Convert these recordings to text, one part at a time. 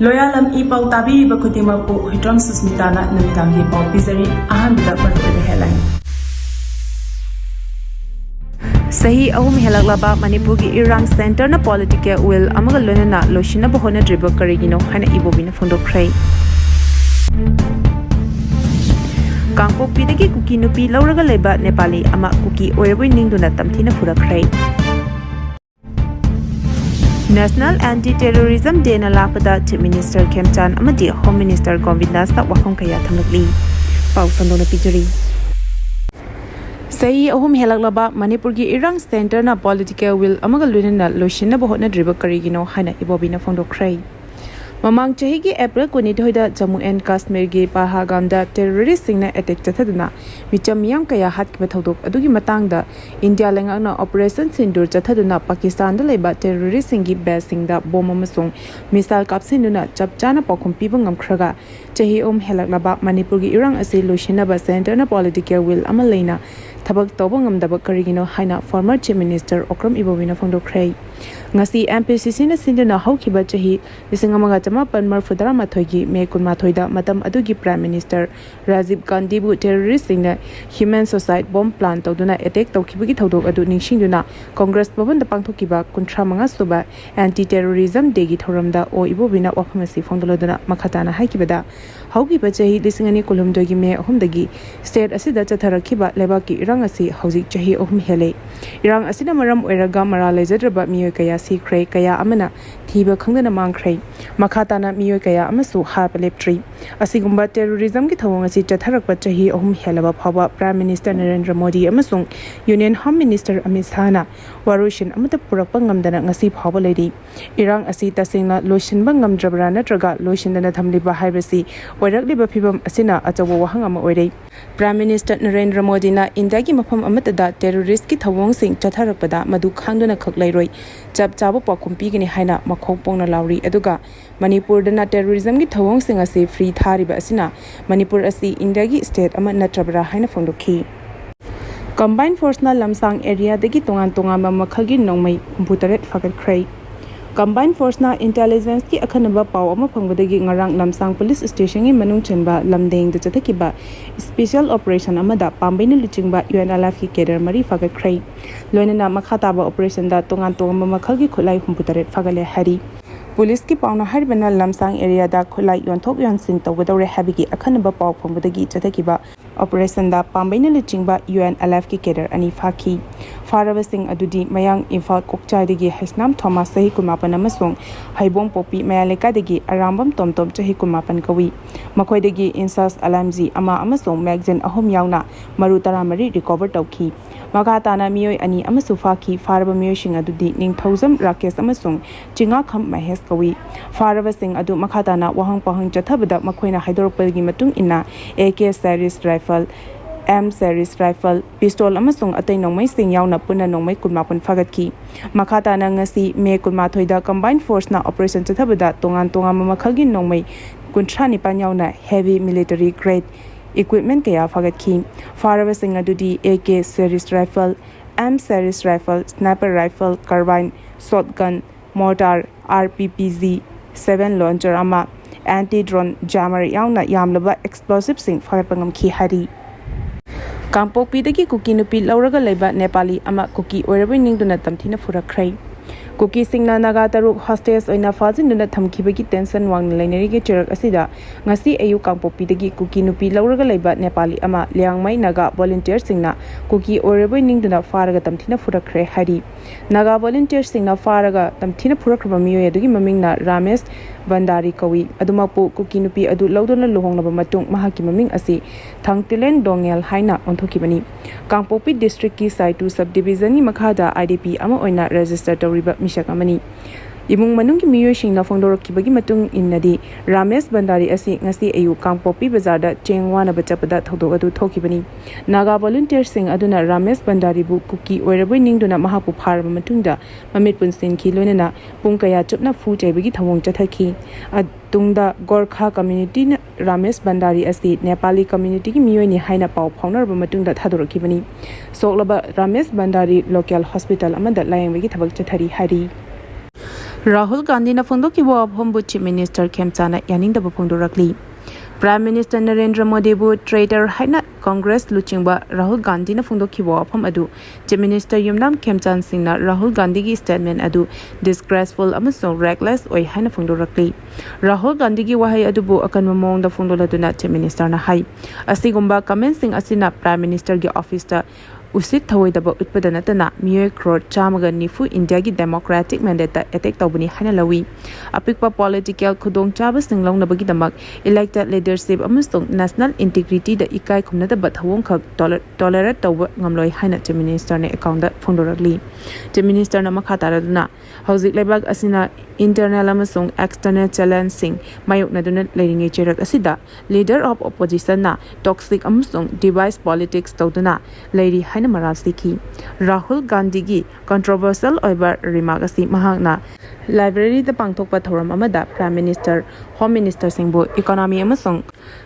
Loyalam E-PAO Tabi Bakutima Po Hitram Susmitana Ningdana Pau Pizari Ahamida Batu Headline. Sahi ahum Yamlaba Manipugi Irang Center na political will Amagaluna Loshina Bohona Dribble Karigino Hana Ibobina Furakhre. Kangpo Pidagi Kuki Nupi Lauraga Leba Nepali Ama Kuki Oirboi Ningdana Tamthina Furakhre. National Anti-Terrorism Day na lapada Chief Minister Kemchan amadi Home Minister Govindas ta wahong kaya thamlakli pau sandona pijari Sahi ahum Yamlaba Manipur gi Irang Center na political will amagaluna loshina bohona driba karigino hana ibobina Furakhre Mamang chahi gi April 22 Jammu and Kashmir gi Pahalgamda terrorist singna attack chathaduna micham miyam kaya hatkiba thodok adugi matangda India lengana operation sindur chathaduna Pakistan da leba terrorist singi base singda bom amasung missile kapsinuna chapchana pakhum piba ngamkhraga chahi Yamlaba Manipur gi Irang ase loshina ba center na political will amalaina Tabak Tobong Daba Karigino Haina, former Chief Minister Okram Ibobina Furakhre. Ngasi MPCC na Sinduna Haukiba Chahi, Lisingamagama Panmar Fudara Matogi, Mekun Matoida, Matam Adugi Prime Minister, Rajiv Gandhi Bu terrorist in the Human Society bomb plant Toduna attack Tokibagi Todo Adu Nishinduna, Congress Boban the Pantokiba, Contramanga Suba, Anti-Terrorism Degi Toramda or Ibobina Opamasi Fondolodana Makatana Haikibada. Haukiba Chahi, Lisingani Kulum Dogi Me Homdagi, State Asida Tarakiba, Lebaki Irangasi, Hausi Chahi Ohum Hele. Irang Asina Maram Eraga Mara Lezadraba Mio Kaya Sikre Kaya Amana, Tiba Kangana Mankre, Makatana Mio Kaya Amasu Harp Electric. Asigumba terrorism Gitawangasi Chatarakba Chahi Ohum Helaba Pava, Prime Minister Narendra Modi Amasung, Union Home Minister Amishana, Warushin Amatapurapangam Dana Ngasi Pava Lady. Irang Asita Singla, Loshin Bangam Jabrana Traga, Loshin Dana Tamliba Hibasi, Warakliba Pibam Asina Atawahangam Ore. Prime Minister Narendra Modi na Indagi Mapam Amatada terrorist Kitawang Sing Chatarapada Madu Khanduna Khutlai Roi Chap Chabo Pakumpi Gini Haina Makopong Lauri Eduga Manipur Dana terrorism Kitawang Sing Ase free Thariba Asina Manipur Asi Indagi State Amat Natrabra Haina Furakhre Combined Force na Lamsang area Dagi Tongan Mamakagi Nongmai Butaret Fagatkhre Combined Force na Intelligence ki akhanaba pau ama phangbadagi ngarang Lamsang Police Station gi manung chenba lamdeng de chathakiba special operation amada pambaina luchingba Unlfki cadre mari Fagatkhre loinana makhataba operation da tongan tongma makhalgi Khutlai humputaret fagale hari Police ki pauna harbana Lamsang area da Khutlai yonthok yonsin tawdore habigi akhanaba pau phangbadagi chathakiba operation da pambaina luchingba Unlfki cadre ani phaki Faravasing Adudi Mayang Infal Kokchai degi Hasnam Thomas Sahi Kumapan Amasung Haibong Popi Mayaleka degi Arambam Tomtom Chahi Kumapan Kawi Makoy degi Insas Alamzi Ama Amasung Magazine Ahom Yauna Marutara Mari recover Tauki Magatana Mioy Ani Amasufaki Faraba Mioshing Adudi Ning Thousand Rakes Amasung Chinga Kam Mahes Kawi Faravasing Adu Makatana Wahang Pahang Chatabada Makoina Hydropelgi Matung Ina AK series rifle M series rifle pistol amasung atay nongmay sing yauna puna nongmay kunmapun Fagatkhre makata na ngasi me kunmathoida combined force na operation chathabada tongan mamakhalgi nongmay kunthani panyauna heavy military grade equipment kaya Fagatkhre faraba sing adudi AK series rifle M series rifle sniper rifle carbine shotgun mortar RPG 7 launcher ama anti drone jammer yauna Yamlaba explosive sing fagatpangam khi hari Kangpo Pidagi Kuki Nupi Lauraga Leba Nepali Ama Kuki Oirboi Ningdana Tamthina Furakhre Kuki Singna Naga Taruk hostage Oina Fazinduna Thamkibagi tension Wang Lainarigi Chirak Asida Ngasi Ayu Kangpo Pidagi Kuki Nupi Lauraga Leba Nepali Ama Liangmai Naga volunteer Singna Kuki Oirboi Ningdana Faraga Tamthina Furakhre Hari Naga volunteer Singna Faraga Tamthina Furakhre Miyo Yadugi Mamingna Ramesh Bandari Kawi Adumapu Kuki Nupi Adu Laudona Luhonglaba Matung Mahaki Maming Asi Thangtilen Dongel Haina Onthokibani Kangpopi District ki Saitu Subdivision ni Makhada IDP ama oina register tawriba Mishakamani Imung manungki miyoshing na fongdorokibagi matung innadi Ramesh Bandari asi ngasi ayu Kangpopi bazarda chengwana bachapada thodok adu thokibani Naga volunteer sing aduna Ramesh Bandari bu Kuki Oirboi Ningduna mahapu pharba matungda mamit punsin ki loinana pungkaya chupna fu chaibagi thawong chathaki Tungda Gorkha community na Ramesh Bandari asi Nepali community ki miyoi ni haina pau phaunar ba matungda thadorokibani Soklaba Ramesh Bandari local hospital amada layang bagi thabak chathari hari Rahul Gandhi na phongdokkibo wafambu Chief Minister Khemchana yaningdaba phongdorakli. Prime Minister Narendra Modi bu traitor haina Congress luchingba Rahul Gandhi na phongdokkibo wafam adu Chief Minister Yumnam Khemchan Singh na Rahul Gandhi gi statement adu disgraceful amasong reckless oi haina phongdorakli. Rahul Gandhi gi wahai adu bu akanma mongda phongdoladuna Chief Minister na hai asigumba comment sing asina Prime Minister gi office ta usit thawoidaba utpada natana miyoi crore chamaga nifu India gi democratic mandate ta attack tawbani hana lawi apikpa political khudong chaba singlongnabagi damak elected leadership amasong national integrity da ikai khumnada bathawong khak tolerate tawba ngamloi hana Chief Minister ne account da phondorakli Chief Minister na makha taraduna hauzik lebak asina internal amasong external challenge sing mayokna duna leiringe cherak asida leader of opposition na toxic amasong device politics tawduna leiri Rahul Gandhi gi controversial oiba remark asi mahakna library da pangthokpa thoram amada Prime Minister Home Minister singbu economy amasong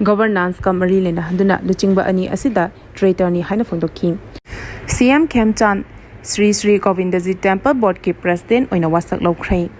governance ka mari lena handuna luchingba ani asida traitor ni haina phongdokki CM Khemchan Sri Govindaji Temple Board ki president oina wasak lokhrei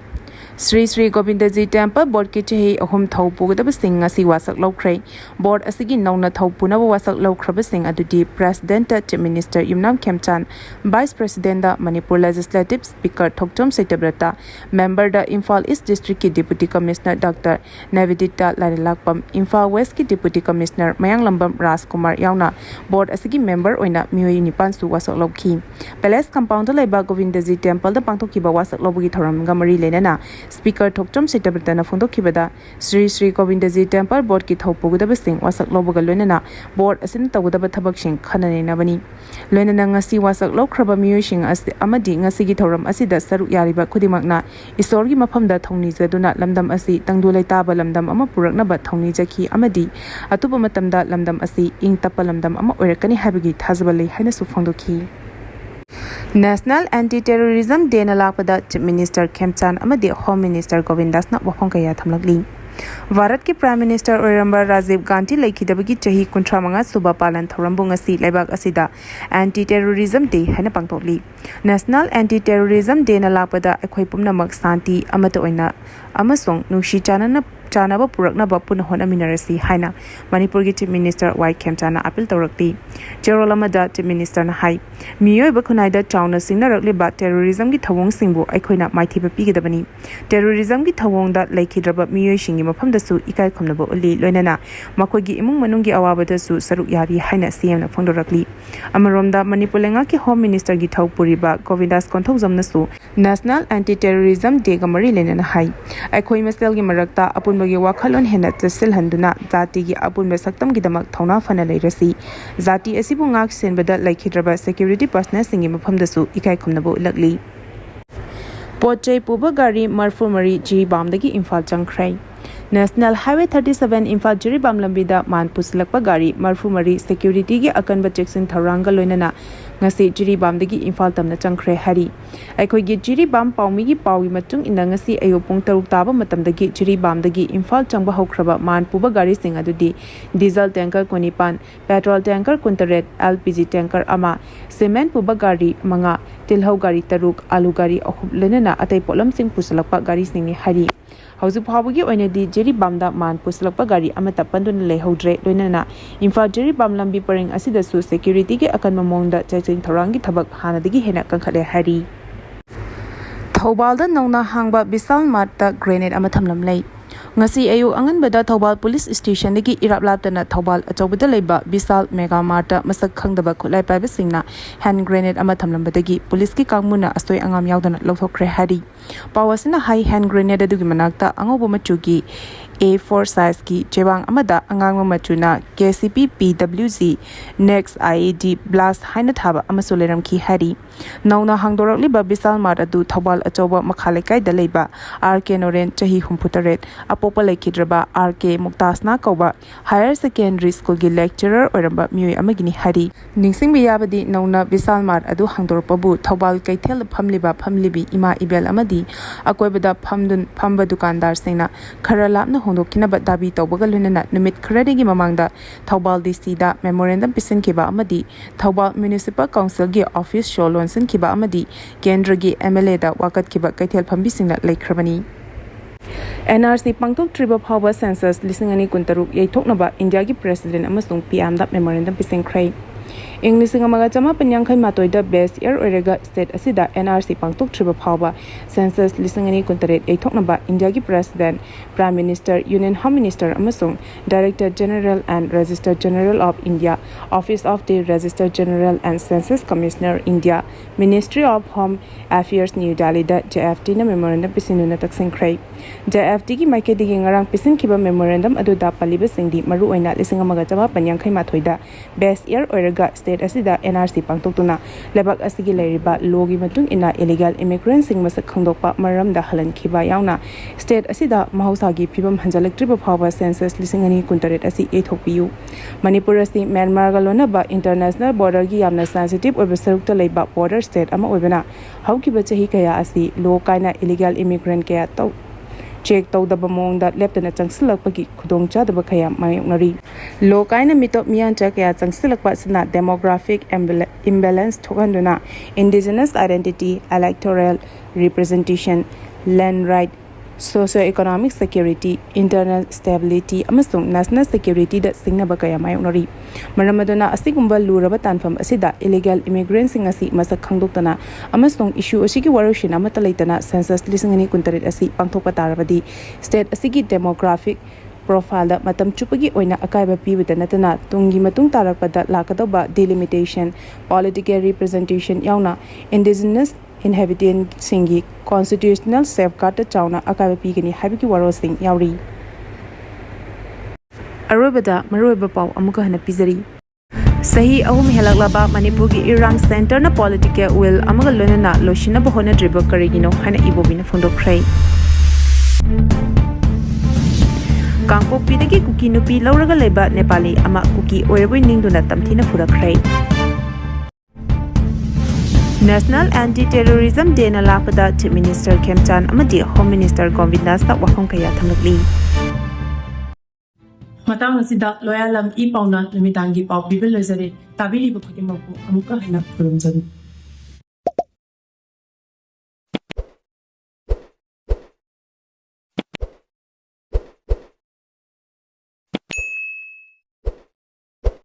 Sri Govindaji Temple Board ki chehi ahum thau pugadaba sing asi wasak lokhrei board asigi nauna thau punaba wasak lokhraba sing adudi president Chief Minister Yumnam Khemchan Vice President da Manipur Legislative Speaker Thokchom Setabrata member da Imphal East District ki Deputy Commissioner Dr. Navidita Larilakpam Imphal West ki Deputy Commissioner Mayanglambam Rajkumar yauna board asigi member oina miyoi nipan su wasak lokhi Palace compound da laiba Govindaji Temple da pangthokiba wasak lobugi thoram ga mari lenana Speaker Thokchom Setabrata phongdokkibada Sri Govindaji Temple Board ki thopugudaba sing wasak lobuga loinana board asin tawudaba thabak sing khanane nabani loinana ngasi wasak lokhraba miyoi sing amadi ngasi gi thoram asida saru yariba khudimakna isorgi mafamda thongni jaduna lamdam asi tangdu laitaba lamdam ama puraknaba thongni jaki amadi atuba matamda lamdam asi ing tapa lamdam ama oirakani habigi thazaba lei haina su phongdokhi National Anti-Terrorism Day na lakpada Chief Minister Khemchan amadi Home Minister Govindas na wafang kaya thamlakli. Bharat ki Prime Minister Oirboi Rajiv Gandhi laikhidabagi chahi 35 suba palan thorambu ngasi laibak asida Anti-Terrorism Day haina pangtokli. National Anti-Terrorism Day na lakpada akhoi pumnamak santi amata oina amasong nushi chanaba puraknaba puna honaminarasi haina Manipur gi Chief Minister Y Khemchana appeal tawrakti Cherolamada Chief Minister na hai miyoi bakhunai da chauna singnarakli ba terrorism gi thawong singbu aikhoina maithiba pigidabani terrorism gi thawong da laikhidraba miyoi singi mafam da su ikai khomnaba uli loinana makoi gi imung manung gi awaba da su saruk yari haina CM na phongdorakli amaromda Manipur lenga ki Home Minister gi thawpuri ba Govindas konthokjamna su National Anti-Terrorism Day ga mari lenana hai aikhoi masel gi marakta apun bagi wakhalon hena tsil handuna zati gi apun saktam gi damak thona fana leirasi zati asibu ngak senbada laikhidraba security personnel singi mafam dasu ikai khumnabo ulakli Pochai puba gari marfu mari jiribam dagi Imphal changkhrai National Highway 37 Imphal jiribam lambida man puslakpa gari marfu mari security gi akanba checksin tharanga loinana ngasi jiribam dagi Imphal tamna changkhre hari aikhoi gi jiribam paumi gi pawi matung ina ngasi ayo pung 6 taba matam dagi jiribam dagi Imphal changba hokraba man puba gari sing adudi diesel tanker konipan petrol tanker kuntaret LPG tanker ama cement puba gari manga tilhau gari taruk alu gari ahub lenana atai polam sing puslakpa gari sing ni hari Hauzu Phabugi oinadi jiribam da man puslakpa gari amata panduna lehodre loinana Imphal jiribam lambi paring asida su security ge akan mamongda chaching thorangi thabak hanadigi hena kankhale hari Thaubalda nongna hangba Bisal Marta grenade ama thamlam lei ngasi ayu anganbada Thobal Police Station dagi iraplaptana Thobal achobada leiba Bisal Mega Marta masak khangdaba Khutlai paiba singna hand grenade ama thamlambadagi police ki kangmuna astoi angam yaudana lokthokre hari pawasina high hand grenade adugi manakta angobo machugi A4 size ki chewang amada angangma machuna KCP PWZ next IAD blast haina thaba amasoleram ki hari nauna hangdorakli ba Bisal Mart adu Thobal achoba makhalekai da leiba RK Noren chahi humputaret apopa lekhidraba RK Muktasna koba higher secondary school gi lecturer oramba miyoi amagini hari ningsing biyabadi nauna Bisal Mart adu hangdorpabu Thobal kaithel famlibi ima ibel amadi akoibada phamba dukandar singna khara lapna hondokina ba dabi tawbaga lunana numit kharadi gi mamangda Thobal DC da memorandum pisan kiba amadi Thobal Municipal Council gi office sholon Konsan-khiba amadi Kendragi MLA da Wakatkiba Kaithel Phambisingna Laikhrabani. NRC Pangtok Triba Power Census Lisingani Kuntaruk Yaithoknaba India ki President amasung PM da memorandum pisingkhrai. English Amaga Chama Panyankai Matoida Best Year Orega State Asida NRC Pangtok Triba Power Census Lisingani Kuntaret Yaithoknaba India ki President Prime Minister Union Home Minister amasung Director General and Registrar General of India Office of the Registrar General and Census Commissioner India Ministry of Home Affairs New Delhi da JFT na memorandum pisinuna taksingkhrai. JFT ki maikedi ngarang pisin kiba memorandum aduda paliba singdi maru oina lising amaga chama panyankhai mathoida Best Year Orega State asida NRC pangtoktuna lebak asigi leiriba logi matung ina illegal immigrants sing masak khangdokpa maramda halan khiba yauna state asida mahosagi phibam hanjalektriba phawa census lisingani kuntaret asi ethokpiu Manipur asi Myanmar ga lonaba international border gi yamna sensitive oiba sarukta leiba border state ama oibana haukiba chahi kaya asi lo kaina illegal immigrant kaya tau check tawdaba mongda leptana changsilakpagi khudongchadaba khaya mayoknari lokaina mitop miyancha kaya changsilakpa sina demographic imbalance thokanduna indigenous identity electoral representation land right socio-economic security internal stability amasung national security da singnaba kaya mayoknari maramaduna asigumba luraba tanfam asida illegal immigrants singasi masak khangdoktana amasung issue asigi waroshina amata leitana census lisingani kuntarit asi pangthokpa tarabadi state asigi demographic profile da matam chupagi oina akaiba pibida natana tungi matung tarakpada lakadoba delimitation political representation yauna indigenous inhabitant singi constitutional safeguard chauna akaiba pigani habiki waro sing yauri arobada maroiba pau amuka hana pizari Sahi ahum helaklaba Manipur ki Irang Center na political will amaga lonana loshina bahona driba karigino hana ibobina phondokhrai Kangkok pidagi Kuki nupi lauraga leba Nepali ama Kuki Oirboi Ningdana Tamthina Furakhre National Anti-Terrorism Day na lakpada Chief Minister Khemchan amadi Home Minister Govindas ta wafam kaya thamlakli Matang asida loyalam E-PAO na namitangi pau bibil lezare tabili bakutimapu amuka hina kurumjari